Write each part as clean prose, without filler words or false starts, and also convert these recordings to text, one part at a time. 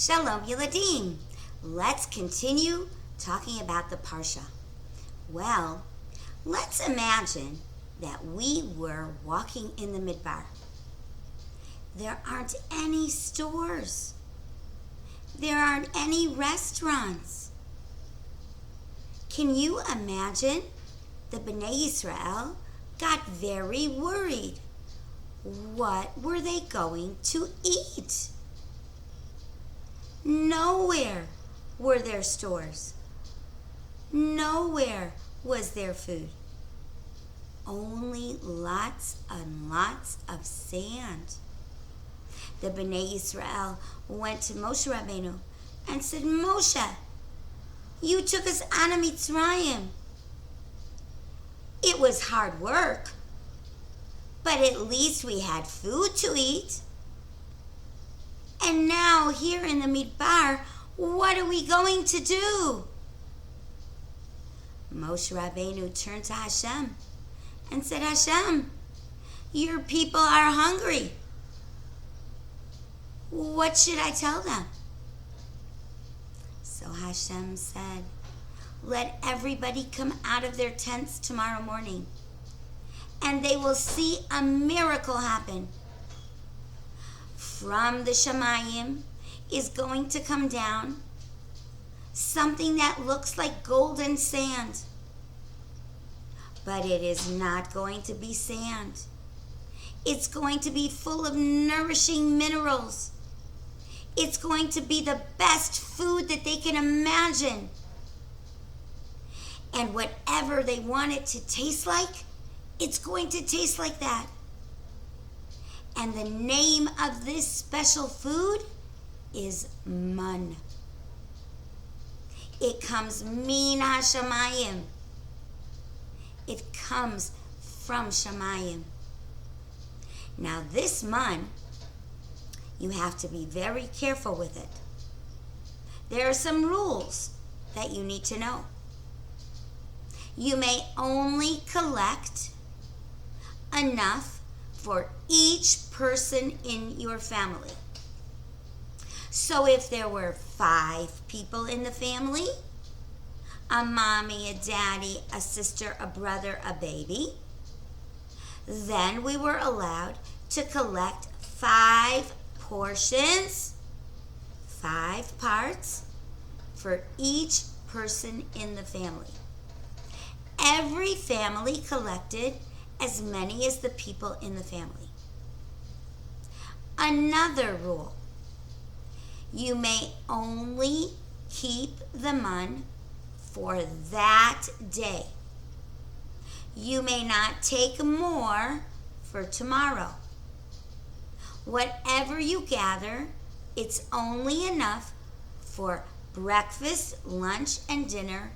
Shalom Yeladim. Let's continue talking about the Parsha. Well, let's imagine that we were walking in the Midbar. There aren't any stores. There aren't any restaurants. Can you imagine? The Bnei Israel got very worried. What were they going to eat? Nowhere were there stores. Nowhere was there food. Only lots and lots of sand. The Bnei Israel went to Moshe Rabbeinu and said, Moshe, you took us out of Mitzrayim. It was hard work, but at least we had food to eat. And now here in the Midbar, what are we going to do? Moshe Rabbeinu turned to Hashem and said, Hashem, your people are hungry. What should I tell them? So Hashem said, let everybody come out of their tents tomorrow morning, and they will see a miracle happen. From the Shemayim is going to come down something that looks like golden sand. But it is not going to be sand. It's going to be full of nourishing minerals. It's going to be the best food that they can imagine. And whatever they want it to taste like, it's going to taste like that. And the name of this special food is Mann. It comes min hashamayim. It comes from Shemayim. Now this Mann, you have to be very careful with it. There are some rules that you need to know. You may only collect enough for each person in your family. So if there were 5 people in the family, a mommy, a daddy, a sister, a brother, a baby, then we were allowed to collect 5 portions, 5 parts for each person in the family. Every family collected as many as the people in the family. Another rule, you may only keep the Mann for that day. You may not take more for tomorrow. Whatever you gather, it's only enough for breakfast, lunch, and dinner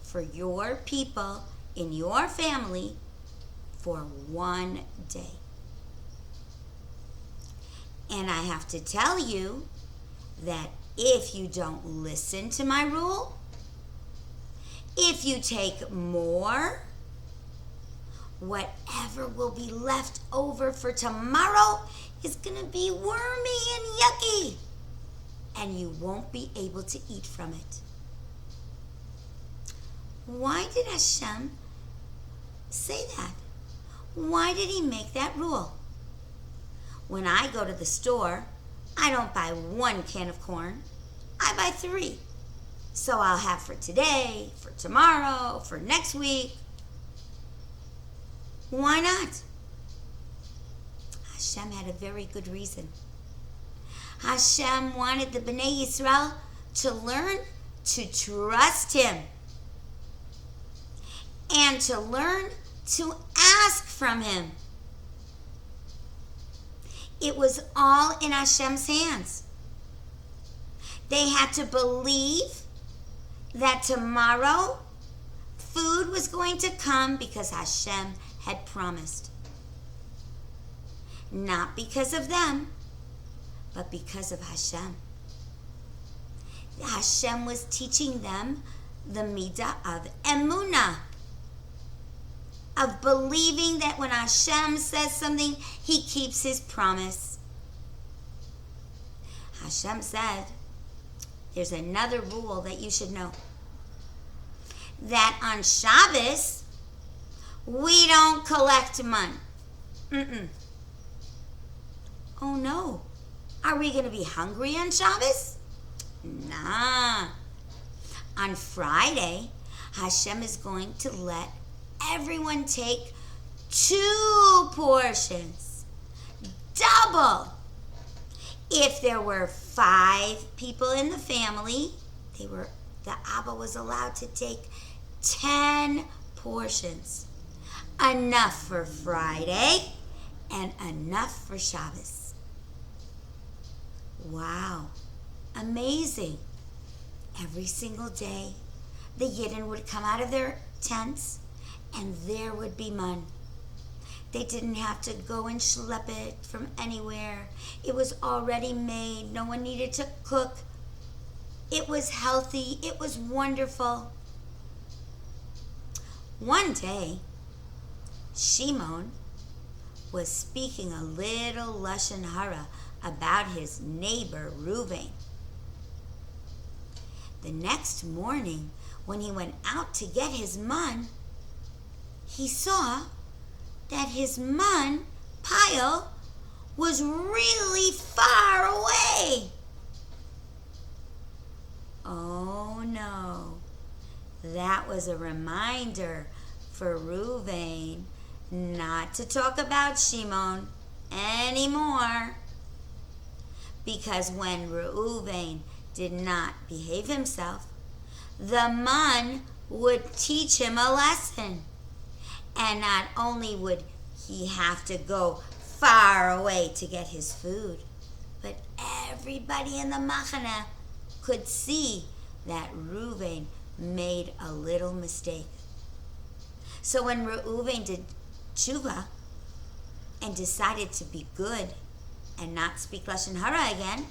for your people in your family for one day. And I have to tell you that if you don't listen to my rule, if you take more, whatever will be left over for tomorrow is going to be wormy and yucky, and you won't be able to eat from it. Why did Hashem say that? Why did he make that rule? When I go to the store, I don't buy 1 can of corn. I buy 3. So I'll have for today, for tomorrow, for next week. Why not? Hashem had a very good reason. Hashem wanted the Bnei Yisrael to learn to trust him and to learn to ask from him. It was all in Hashem's hands. They had to believe that tomorrow food was going to come because Hashem had promised. Not because of them, but because of Hashem. Hashem was teaching them the midah of emunah, of believing that when Hashem says something, he keeps his promise. Hashem said, there's another rule that you should know. That on Shabbos, we don't collect Mann. Oh no. Are we going to be hungry on Shabbos? Nah. On Friday, Hashem is going to let everyone take 2 portions. Double. If there were 5 people in the family, the Abba was allowed to take 10 portions. Enough for Friday and enough for Shabbos. Wow. Amazing. Every single day, the Yidden would come out of their tents and there would be Mann. They didn't have to go and schlep it from anywhere. It was already made. No one needed to cook. It was healthy. It was wonderful. One day, Shimon was speaking a little lashon hara about his neighbor Reuven. The next morning, when he went out to get his Mann, he saw that his Mann pile was really far away. Oh no, that was a reminder for Reuven not to talk about Shimon anymore. Because when Reuven did not behave himself, the Mann would teach him a lesson. And not only would he have to go far away to get his food, but everybody in the machana could see that Reuven made a little mistake. So when Reuven did tshuva and decided to be good and not speak lashon hara again,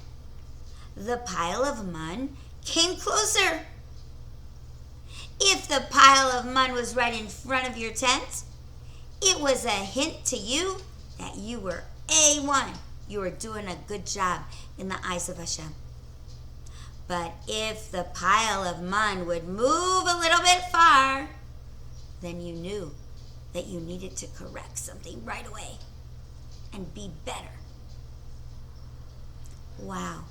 the pile of Mann came closer. If the pile of Mann was right in front of your tent, it was a hint to you that you were A1. You were doing a good job in the eyes of Hashem. But if the pile of Mann would move a little bit far, then you knew that you needed to correct something right away and be better. Wow.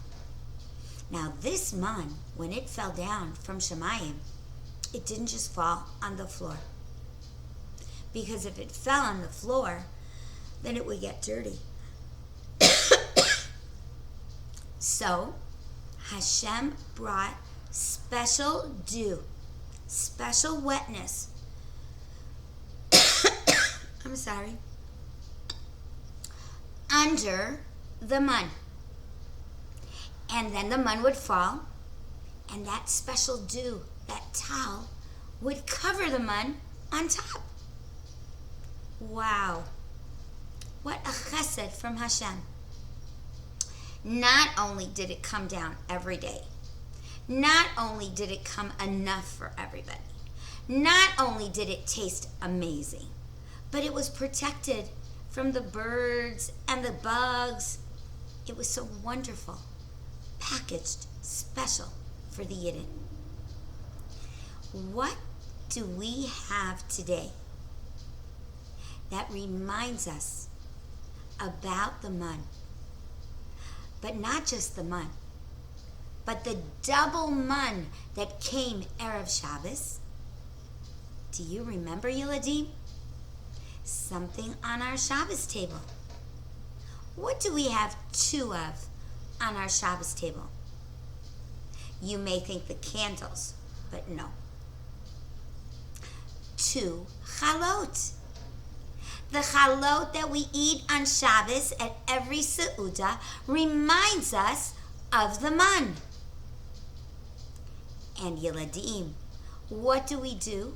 Now this Mann, when it fell down from Shemayim, it didn't just fall on the floor. Because if it fell on the floor, then it would get dirty. So Hashem brought special dew, special wetness. I'm sorry. Under the Mann. And then the Mann would fall, and that special dew, that towel, would cover the Mann on top. Wow. What a chesed from Hashem. Not only did it come down every day, not only did it come enough for everybody, not only did it taste amazing, but it was protected from the birds and the bugs. It was so wonderful, packaged special for the Yidden. What do we have today that reminds us about the Mann? But not just the Mann, but the double Mann that came Erev Shabbos. Do you remember, Yiladim? Something on our Shabbos table. What do we have 2 of on our Shabbos table? You may think the candles, but no. 2 chalot. The chalot that we eat on Shabbos at every Seudah reminds us of the Mann. And Yiladim, what do?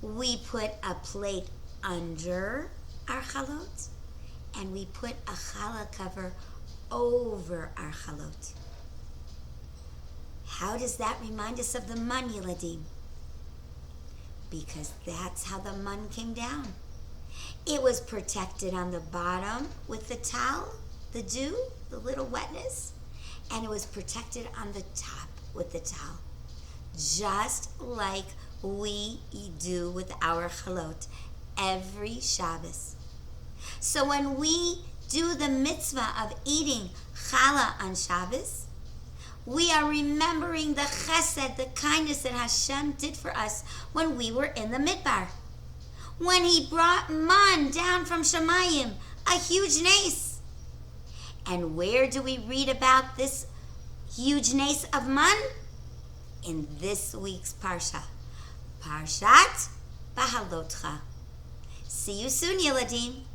We put a plate under our chalot, and we put a challah cover over our chalot. How does that remind us of the Mann, Yiladim? Because that's how the Mann came down. It was protected on the bottom with the towel, the dew, the little wetness, and it was protected on the top with the towel, just like we do with our chalot every Shabbos. So when we do the mitzvah of eating challah on Shabbos, we are remembering the chesed, the kindness that Hashem did for us when we were in the midbar. When he brought Mann down from Shemayim, a huge nace. And where do we read about this huge nace of Mann? In this week's Parsha, Parshat Bahalotcha. See you soon, Yiladim.